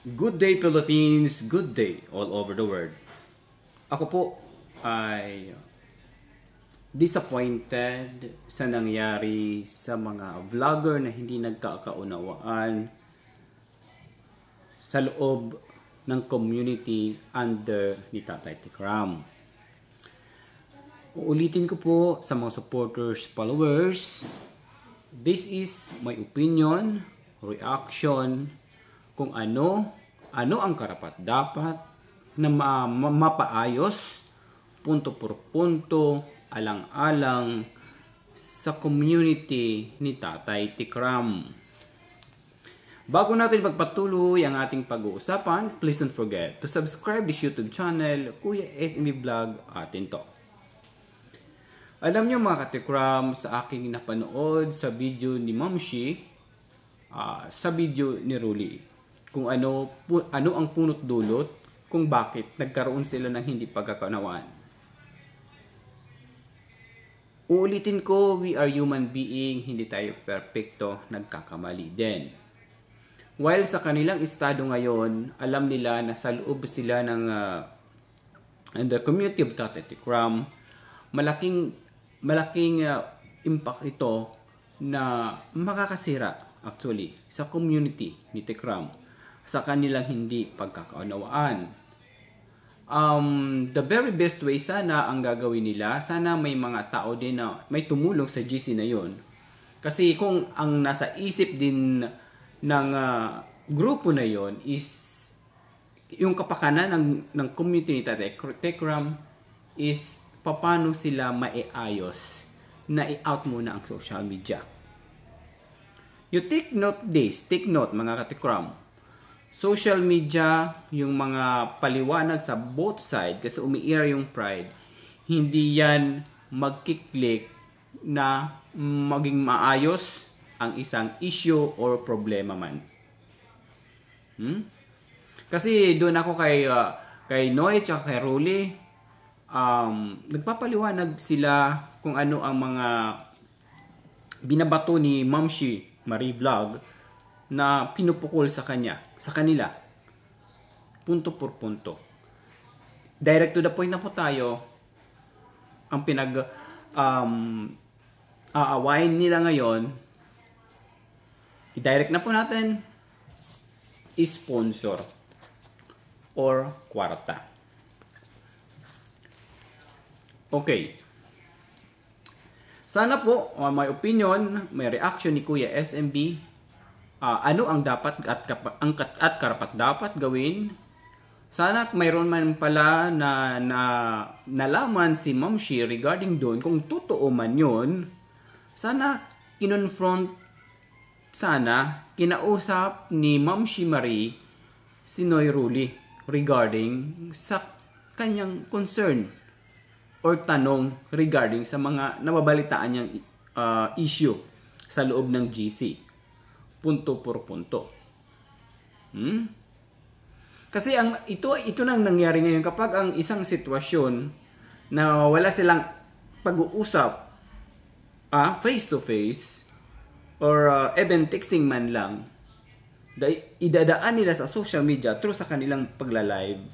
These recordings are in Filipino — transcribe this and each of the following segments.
Good day Philippines, good day all over the world. Ako po ay disappointed sa nangyari sa mga vlogger na hindi nagkakaunawaan sa loob ng community under ni Tatay Tikram. Uulitin ko po sa mga supporters, followers, this is my opinion, reaction, kung ano ang karapat-dapat na mapaayos, punto por punto, alang-alang sa community ni Tatay Tikram. Bago natin magpatuloy ang ating pag-uusapan, please don't forget to subscribe this YouTube channel, Kuya SMB Vlog, atin to. Alam niyo mga katikram, sa aking napanood sa video ni Ma'am Shi, sa video ni Ruli, kung ano ang punot dulot kung bakit nagkaroon sila ng hindi pagkakaunawaan. Uulitin ko, we are human being, hindi tayo perfecto, nagkakamali din. While sa kanilang estado ngayon, alam nila na sa loob sila ng the community of Tatay Tikram, malaking impact ito na makakasira actually sa community ni Tikram sa kanilang hindi pagkakaunawaan. The very best way sana ang gagawin nila, sana may mga tao din na may tumulong sa GC na yon. Kasi kung ang nasa isip din ng grupo na yon is yung kapakanan ng community ni Tatay Tikram is paano sila maiayos na i-out muna ang social media. You take note mga katikram. Social media, yung mga paliwanag sa both side, kasi umiira yung pride, hindi yan magkiklik na maging maayos ang isang issue or problema man. Kasi doon ako kay Noy at kay Ruli, nagpapaliwanag sila kung ano ang mga binabato ni Ma'am Shi Marie Vlog na pinupukol sa kanila. Punto por punto. Direct to the point na po tayo. Ang aawain nila ngayon, i-direct na po natin, sponsor or kwarta. Okay. Sana po, on my opinion, may reaction ni Kuya SMB, ano ang dapat at karapat dapat gawin. Sana mayroon man pala na nalaman si Ma'am Shi regarding doon, kung totoo man yun, sana kinausap ni Ma'am Shi Marie si Noy Ruli regarding sa kanyang concern or tanong regarding sa mga nababalitaan niyang issue sa loob ng GC. Punto por punto. Kasi ito nang nangyari ngayon kapag ang isang sitwasyon na wala silang pag-uusap face to face or even texting man lang, idadaan nila sa social media through sa kanilang pagla-live,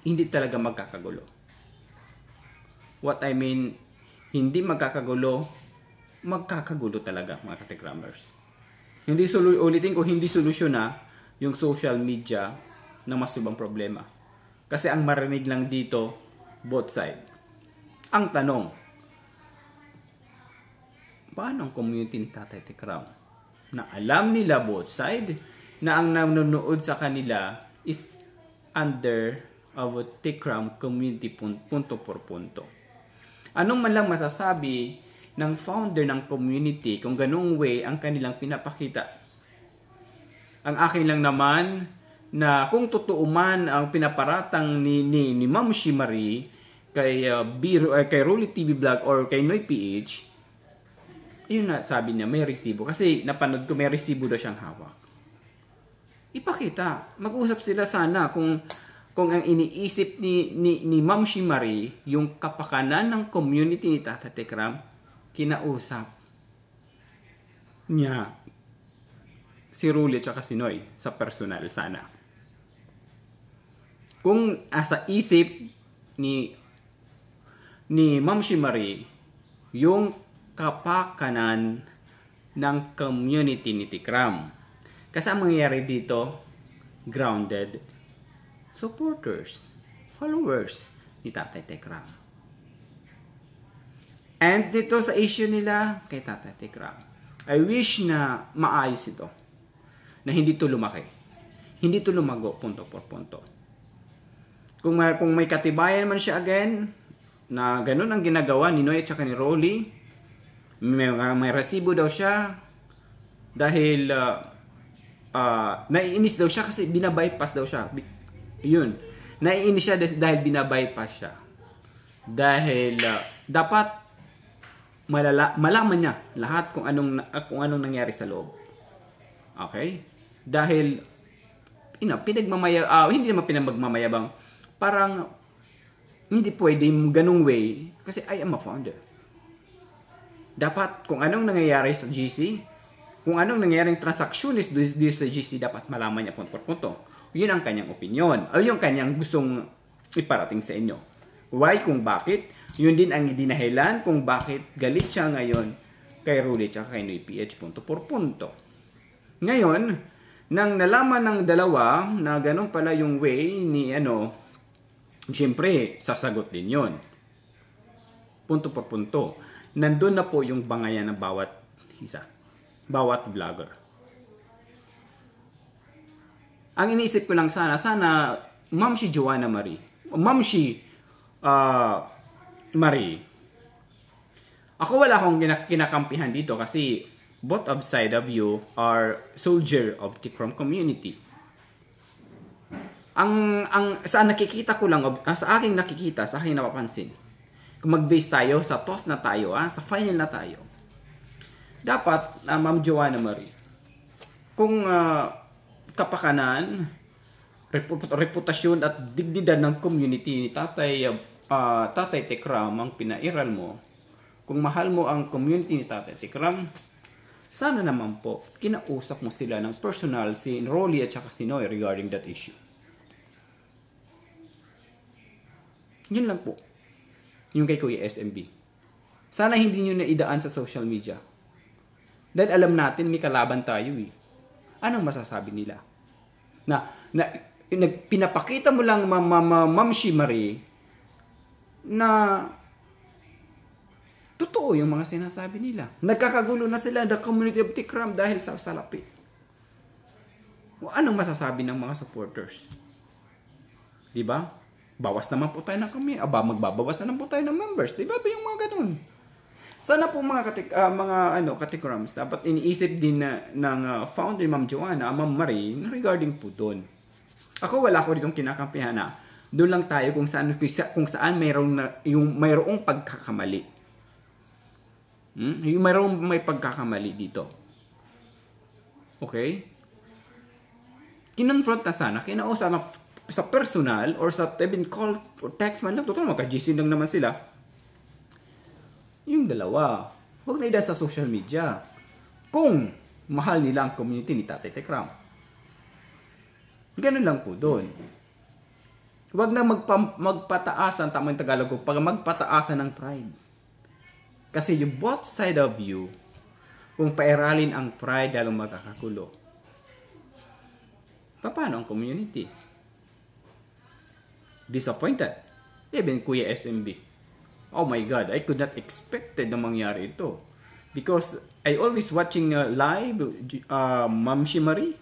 hindi talaga magkakagulo. What I mean, hindi magkakagulo talaga mga katikramers. Ulitin ko, hindi solusyon na yung social media na mas ibang problema. Kasi ang marinig lang dito, both side. Ang tanong, paano ang community ni Tatay Tikram na alam nila both side, na ang nanonood sa kanila is under of Tikram community punto por punto. Anong man lang masasabi ng founder ng community kung ganung way ang kanilang pinapakita? Ang akin lang naman na kung totoo man ang pinaparatang ni Ma'am Shi Marie kay Ruli TV Vlog or kay Noy PH, yun na sabi niya may resibo. Kasi napanood ko may resibo daw siyang hawak. Ipakita. Mag-usap sila sana kung ang iniisip ni Ma'am Shi Marie, yung kapakanan ng community ni Tatay Tikram, kinausap niya si Rolly at saka si Noy sa personal sana. Kung asa isip ni Ma'am Shimari yung kapakanan ng community ni Tikram. Kasi ang mangyayari dito, grounded supporters, followers ni Tatay Tikram. And dito sa issue nila kay Tatay Tikram, I wish na maayos ito. Na hindi to lumaki. Hindi to lumago punto por punto. Kung may katibayan man siya again, na ganun ang ginagawa ni Noy at saka ni Rolly, may resibo daw siya dahil naiinis daw siya kasi binabypass daw siya. Yun. Naiinis siya dahil binabypass siya. Dahil dapat malaman niya lahat kung anong nangyari sa loob. Okay? Dahil hindi naman pinagmamayabang. Parang hindi pwede ganung way kasi I am a founder. Dapat kung anong nangyayari sa GC, kung anong nangyayaring transactionist dito sa GC, dapat malaman niya punto por punto. Yun ang kanyang opinion. O yung kanyang gustong iparating sa inyo. Why? Kung bakit? Yun din ang dinahilan kung bakit galit siya ngayon kay Rolly at kay Noy PH punto por punto. Ngayon, nang nalaman ng dalawa na ganun pala yung way ni siyempre, sasagot din yun. Punto por punto. Nandun na po yung bangayan ng bawat isa. Bawat vlogger. Ang iniisip ko lang sana Ma'am si Joanna Marie. Ma'am si Marie. Ako wala akong kinakampihan dito kasi both of side of you are soldier of Tikram community. Ang sa nakikita ko lang, sa aking nakikita, sa aking napapansin, kung mag-base tayo, sa toss na tayo, sa final na tayo, dapat, Ma'am Joanna Marie, kung kapakanan, reputasyon at dignidad ng community ni Tatay Tikram ang pinairal mo, kung mahal mo ang community ni Tatay Tikram, sana naman po, kinausap mo sila ng personal si Rolly at saka si Noy regarding that issue. Yun lang po. Yung kay Kuya SMB. Sana hindi nyo na idaan sa social media. Dahil alam natin may kalaban tayo eh. Anong masasabi nila? Pinapakita mo lang Ma'am Shimari na totoo yung mga sinasabi nila. Nagkakagulo na sila the community of Tikram dahil sa salapi. Anong masasabi ng mga supporters? Diba? Bawas naman po tayo ng kami. Magbabawas na lang po tayo ng members. Diba ba yung mga ganun? Sana po mga Katikrams, dapat iniisip din ng founder Ma'am Joanna, Ma'am Marie, regarding po doon. Ako wala ko ditong kinakampihan na doon lang tayo kung saan mayroong pagkakamali. Yung may pagkakamali dito. Okay? Kinonfront na sana, kinausap na sa personal or sa even call or text man lang, total magka-GC lang naman sila. Yung dalawa, huwag na ida sa social media. Kung mahal nila ang community ni Tatay Tikram. Ganun lang po doon. Huwag na magpataasan, tamang Tagalog ko, pag magpataasan ng pride. Kasi yung both side of you, kung pairalin ang pride, lalong magkakagulo. Paano ang community? Disappointed. Even Kuya SMB. Oh my God, I could not expected na mangyari ito. Because I always watching live Ma'am Shimari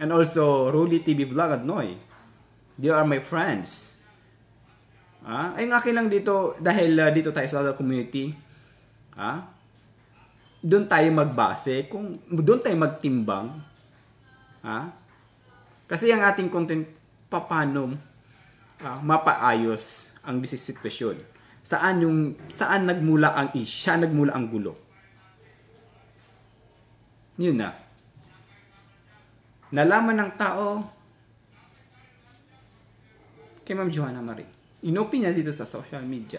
and also Rolly TV Vlog at Noy. They are my friends. Ay akin lang dito dahil dito tayo sa community. Doon tayo magbase, kung doon tayo magtimbang. Kasi ang ating content paano mapaayos ang sitwasyon. Saan nagmula ang nagmula ang gulo. Yun na. Nalaman ng tao kay Ma'am Joanna Marie. Inopen niya dito sa social media.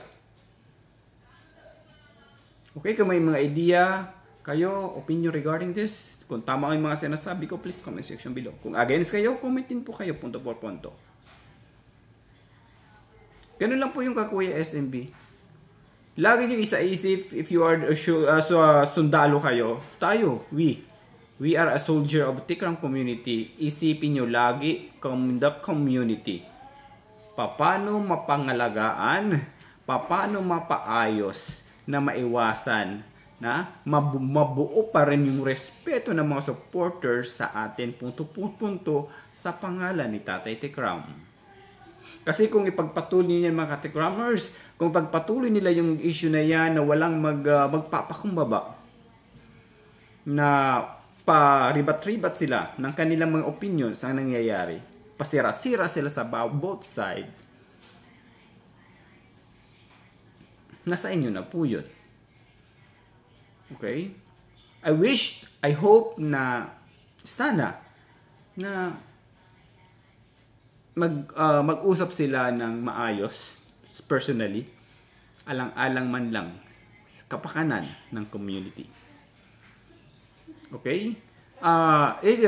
Okay, kung may mga idea Kayo, opinion regarding this. Kung tama yung mga sinasabi ko, please comment section below. Kung against kayo, comment din po kayo, punto por punto. Ganun lang po yung kakuya SMB. Lagi nyo isa-isip, if you are sundalo kayo, tayo, we are a soldier of Tikram community. Isipin nyo lagi, the community. Paano mapangalagaan, paano mapaayos na maiwasan na mabuo pa rin yung respeto ng mga supporters sa atin punto sa pangalan ni Tatay Tikram. Kasi kung ipagpatuloy niyan mga Tikramers, kung pagpatuloy nila yung issue na yan na walang magpapakumbaba, na paribat-ribat sila ng kanilang mga opinion sa nangyayari, pasira-sira sila sa both side, nasa inyo na po yun. Okay? I hope na sana na mag-usap sila ng maayos personally, alang-alang man lang kapakanan ng community. Okay?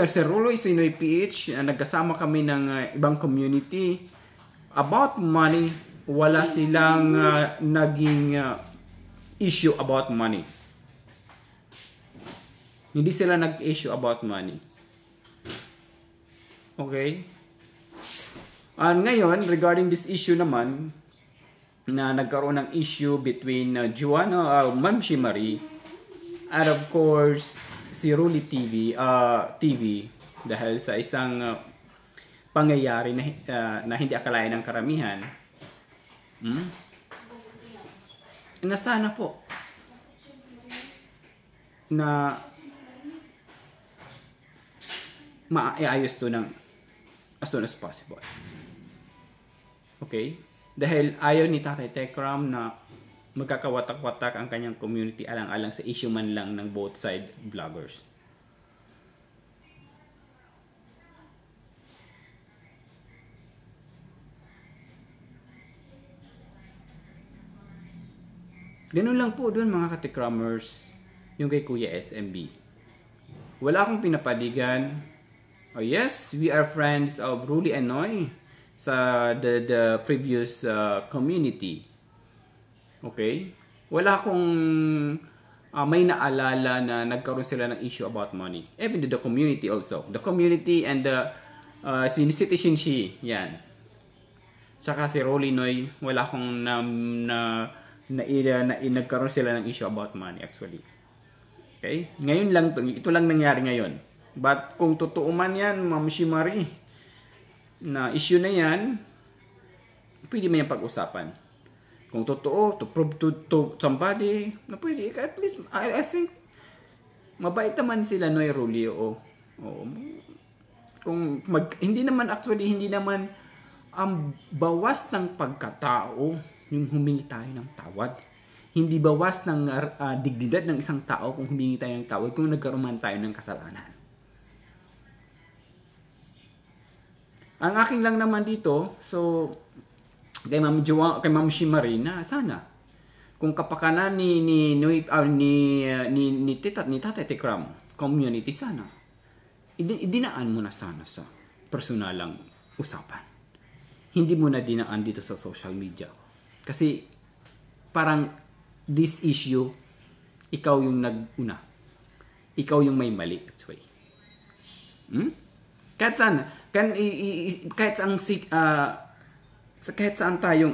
Sir Rulo Sinoy PH, nagkasama kami ng ibang community. About money, wala silang naging issue about money. Hindi sila nag-issue about money. Okay? Ngayon, regarding this issue naman, na nagkaroon ng issue between Ma'am Shimari, and of course, si Ruli TV, dahil sa isang pangyayari na hindi akalain ng karamihan, na sana po na maayos to ng as soon as possible. Okay? Dahil ayaw ni Tatay Tikram na magkakawatak-watak ang kanyang community alang-alang sa issue man lang ng both side vloggers. Ganun lang po doon mga Katikramers, yung kay Kuya SMB. Wala akong pinapaligan. Oh yes, we are friends of Ruli Anoy sa the previous community. Okay? Wala akong may naalala na nagkaroon sila ng issue about money. Even the community also. The community and the citizen she, yan. Saka si Ruli Noy, wala akong nagkaroon sila ng issue about money actually. Okay? Ngayon lang, ito lang nangyari ngayon. But kung totoo man yan, Ma'am Shimari, na issue na yan, pwede mo yung pag-usapan. Kung totoo, to prove to somebody, na pwede. At least, I think, mabait naman sila, Noy Ruli. Hindi naman bawas ng pagkatao yung humingi tayo ng tawad. Hindi bawas ng dignidad ng isang tao kung humingi tayo ng tawad kung nagkaroon man tayo ng kasalanan. Ang aking lang naman dito, so kay Ma'am Shimari na sana kung kapakanan ni Tatay Tikram community, sana idinaan mo na sana sa personalang usapan. Hindi mo na dinaan dito sa social media. Kasi parang this issue, ikaw yung nag-una. Ikaw yung may mali. That's why. Kahit saan, kahit saan tayong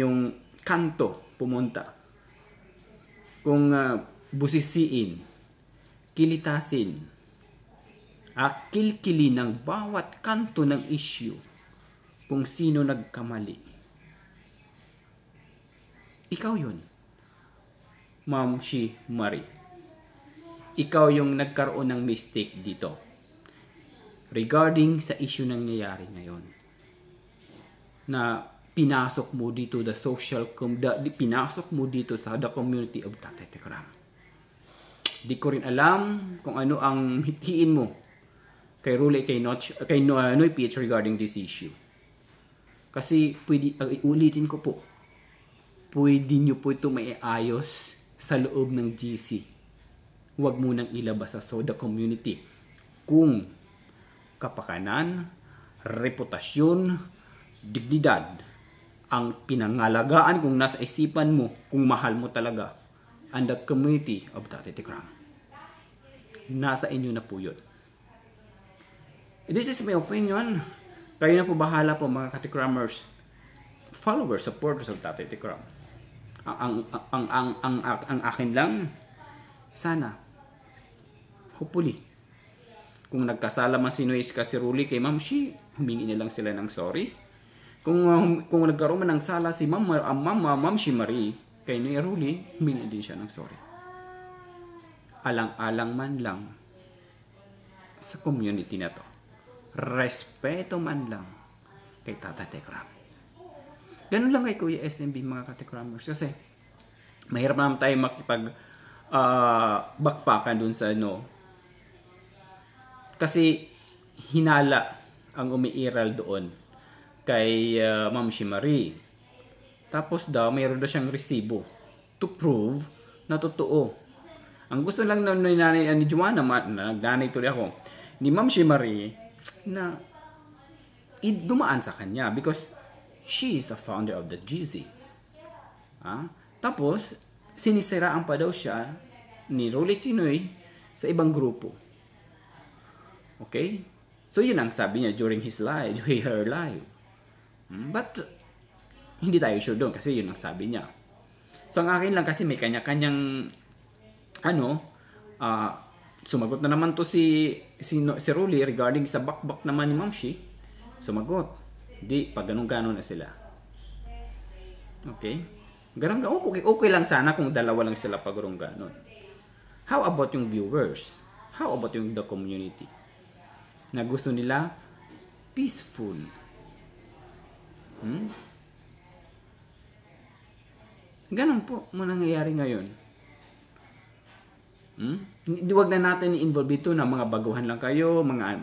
yung kanto pumunta. Kung busisiin, kilitasin, kilkili ng bawat kanto ng issue kung sino nagkamali. Ikaw yun, Ma'am Shimari. Ikaw yung nagkaroon ng mistake dito regarding sa issue na nangyayari ngayon, na pinasok mo dito pinasok mo dito sa the community of Tatay Tikram. Di ko rin alam kung ano ang hitiin mo kay Ruli, kay Noy PH regarding this issue. Kasi ulitin ko po, pwede nyo po ito maiayos sa loob ng GC. Huwag mo nang ilabas sa soda community. Kung kapakanan, reputasyon, dignidad, ang pinangalagaan kung nasa isipan mo, kung mahal mo talaga, and the community of Tatay Tikram. Nasa inyo na po yun. This is my opinion. Kayo na po bahala po mga Katikramers, followers, supporters of Tatay Tikram. Ang akin lang, sana, hopefully, kung nagkasala man si Nois kasi Ruli kay Ma'am Shi, humingi na lang sila ng sorry. Kung nagkaroon man ng sala si Ma'am Shi Marie kay Noy Ruli, humingi din siya ng sorry. Alang-alang man lang sa community na to. Respeto man lang kay Tatay Tikram. Ganun lang kay Kuya SMB mga Katikramers. Kasi mahirap naman tayo makipag bakpakan dun sa ano. Kasi hinala ang umiiral doon kay Ma'am Shi Marie. Tapos daw mayroon daw siyang resibo to prove na totoo. Ang gusto lang na ni Joanna, nagdanay tuloy ako, ni Ma'am Shi Marie, na dumaan sa kanya because she is the founder of the GC. Tapos, sinisiraan pa daw siya ni Rolex Sinoy sa ibang grupo. Okay? So, yun ang sabi niya during her live. But, hindi tayo sure doon kasi yun ang sabi niya. So, ang akin lang kasi may kanya-kanyang sumagot na naman to si Rolly regarding sa bakbak naman ni Ma'am Shi. Sumagot. Di, pag ganun-ganon na sila. Okay? Okay lang sana kung dalawa lang sila pag ganun. How about yung viewers? How about yung the community? Na gusto nila peaceful. Ganun po mo nangyayari ngayon. Huwag na natin i-involve ito na mga baguhan lang kayo, mga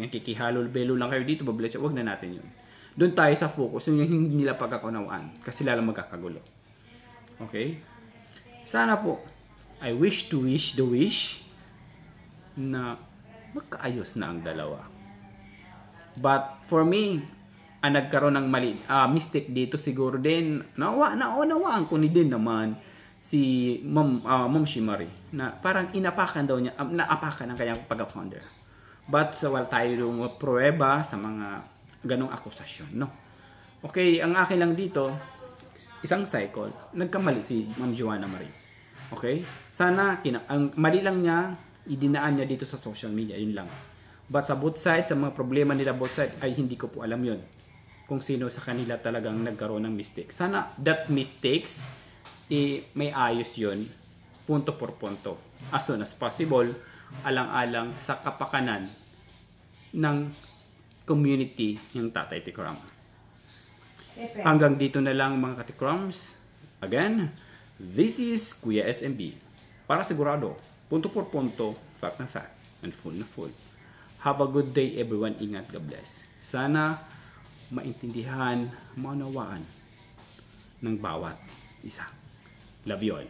kikihalo-belo lang kayo dito, huwag na natin yun. Doon tayo sa focus, yung hindi nila pagkakunawaan, kasi lalo magkakagulo. Okay? Sana po, I wish to wish the wish na magkaayos na ang dalawa. But for me, ang nagkaroon ng mistake dito siguro din, naunawaan ko ni din naman si Ma'am Shi Marie na parang inapakan daw niya, naapakan ang kanyang pagka-founder. But wala tayo pruweba sa mga ganong akusasyon, no? Okay, ang akin lang dito, isang cycle, nagkamali si Ma'am Joanna Marie. Okay? Sana, ang mali lang niya, idinaan niya dito sa social media, yun lang. But sa both sides, sa mga problema nila both sides, ay hindi ko po alam yun. Kung sino sa kanila talagang nagkaroon ng mistake. Sana that mistakes, may ayos yun, punto por punto. As soon as possible, alang-alang sa kapakanan ng community ng Tatay Tikram. Hanggang dito na lang mga Katikrams. Again, this is Kuya SMB. Para sigurado, punto por punto, fact na fact, and full na full. Have a good day everyone. Ingat, God bless. Sana maintindihan, maunawaan ng bawat isa. Love you all.